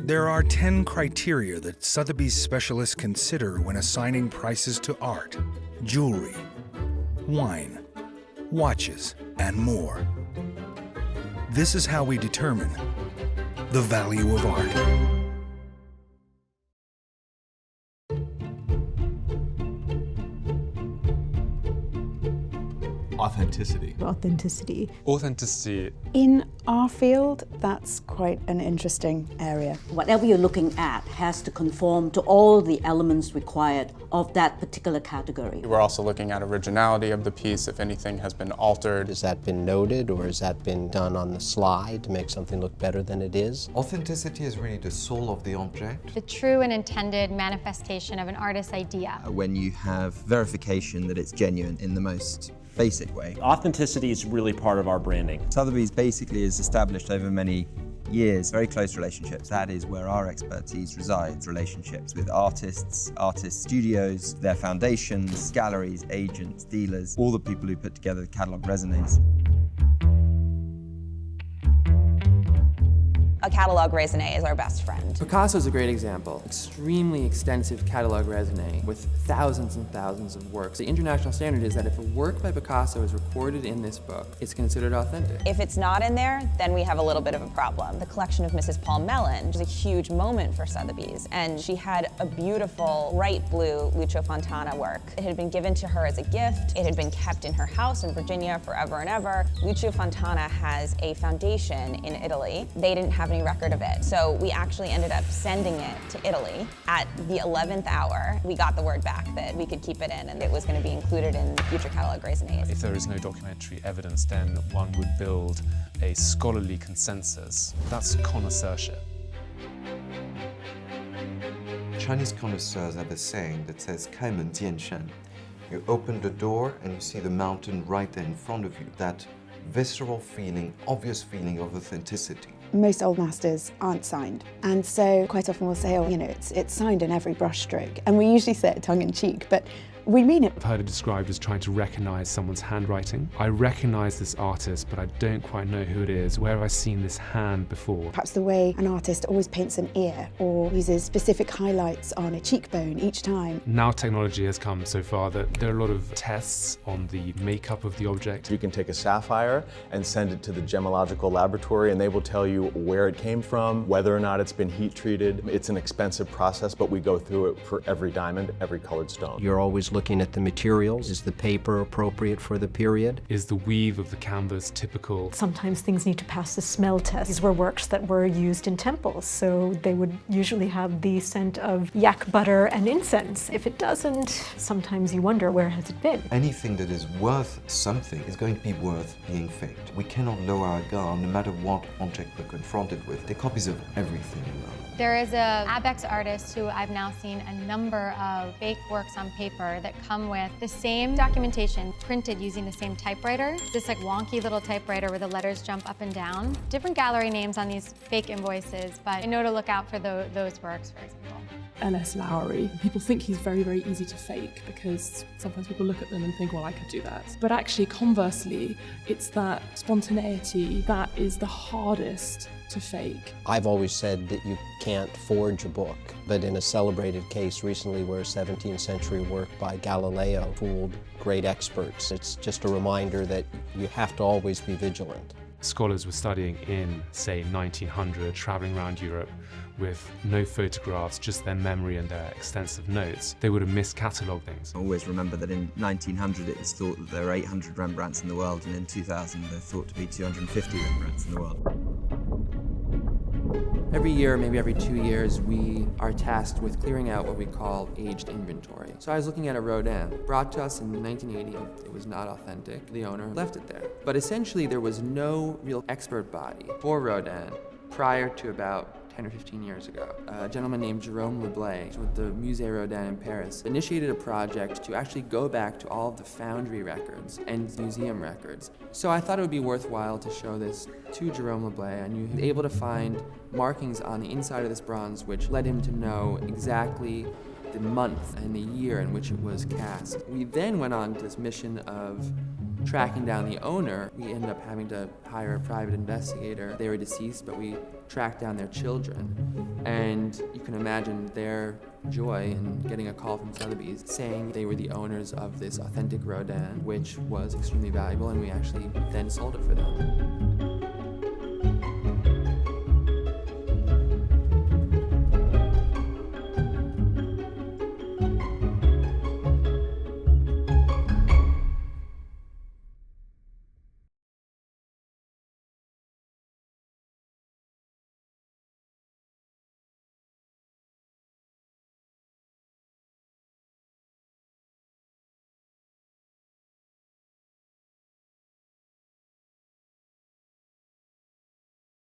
There are 10 criteria that Sotheby's specialists consider when assigning prices to art, jewelry, wine, watches, and more. This is how we determine the value of art. Authenticity. Authenticity. Authenticity. In our field, that's quite an interesting area. Whatever you're looking at has to conform to all the elements required of that particular category. We're also looking at originality of the piece, if anything has been altered. Has that been noted, or has that been done on the slide to make something look better than it is? Authenticity is really the soul of the object. The true and intended manifestation of an artist's idea. When you have verification that it's genuine in the most basic way. Authenticity is really part of our branding. Sotheby's basically is established over many years, very close relationships. That is where our expertise resides, relationships with artists, artist studios, their foundations, galleries, agents, dealers, all the people who put together the catalogue resumes. A catalog raisonné is our best friend. Picasso's a great example. Extremely extensive catalog raisonné with thousands and thousands of works. The international standard is that if a work by Picasso is recorded in this book, it's considered authentic. If it's not in there, then we have a little bit of a problem. The collection of Mrs. Paul Mellon was a huge moment for Sotheby's, and she had a beautiful bright blue Lucio Fontana work. It had been given to her as a gift. It had been kept in her house in Virginia forever and ever. Lucio Fontana has a foundation in Italy. They didn't have any record of it. So we actually ended up sending it to Italy. At the 11th hour, we got the word back that we could keep it in and it was going to be included in future catalog raisonnés. If there is no documentary evidence, then one would build a scholarly consensus. That's connoisseurship. Chinese connoisseurs have a saying that says, 开门见山. You open the door and you see the mountain right there in front of you. That visceral feeling, obvious feeling of authenticity. Most old masters aren't signed, and so quite often we'll say, oh, you know, it's signed in every brushstroke, and we usually say it tongue-in-cheek, but we mean it. I've heard it described as trying to recognize someone's handwriting. I recognize this artist, but I don't quite know who it is. Where have I seen this hand before? Perhaps the way an artist always paints an ear or uses specific highlights on a cheekbone each time. Now technology has come so far that there are a lot of tests on the makeup of the object. You can take a sapphire and send it to the gemological laboratory and they will tell you where it came from, whether or not it's been heat treated. It's an expensive process, but we go through it for every diamond, every colored stone. You're always looking at the materials. Is the paper appropriate for the period? Is the weave of the canvas typical? Sometimes things need to pass the smell test. These were works that were used in temples, so they would usually have the scent of yak butter and incense. If it doesn't, sometimes you wonder, where has it been? Anything that is worth something is going to be worth being faked. We cannot lower our guard no matter what object we're confronted with. There are copies of everything around. There is a Abex artist who I've now seen a number of fake works on paper that come with the same documentation printed using the same typewriter. This like wonky little typewriter where the letters jump up and down. Different gallery names on these fake invoices, but I know to look out for those works, for example. L.S. Lowry. People think he's very, very easy to fake because sometimes people look at them and think, well, I could do that. But actually, conversely, it's that spontaneity that is the hardest to fake. I've always said that you can't forge a book, but in a celebrated case recently where a 17th century work by Galileo fooled great experts, it's just a reminder that you have to always be vigilant. Scholars were studying in, say, 1900, traveling around Europe with no photographs, just their memory and their extensive notes. They would have miscatalogued things. I always remember that in 1900 it was thought that there were 800 Rembrandts in the world, and in 2000 they're thought to be 250 Rembrandts in the world. Every year, maybe every 2 years, we are tasked with clearing out what we call aged inventory. So I was looking at a Rodin, brought to us in 1980. It was not authentic. The owner left it there. But essentially, there was no real expert body for Rodin prior to about 10 or 15 years ago. A gentleman named Jerome Leblay with the Musée Rodin in Paris initiated a project to actually go back to all of the foundry records and museum records. So I thought it would be worthwhile to show this to Jerome Leblay, and you were able to find markings on the inside of this bronze which led him to know exactly the month and the year in which it was cast. We then went on to this mission of tracking down the owner, we ended up having to hire a private investigator. They were deceased, but we tracked down their children. And you can imagine their joy in getting a call from Sotheby's saying they were the owners of this authentic Rodin, which was extremely valuable, and we actually then sold it for them.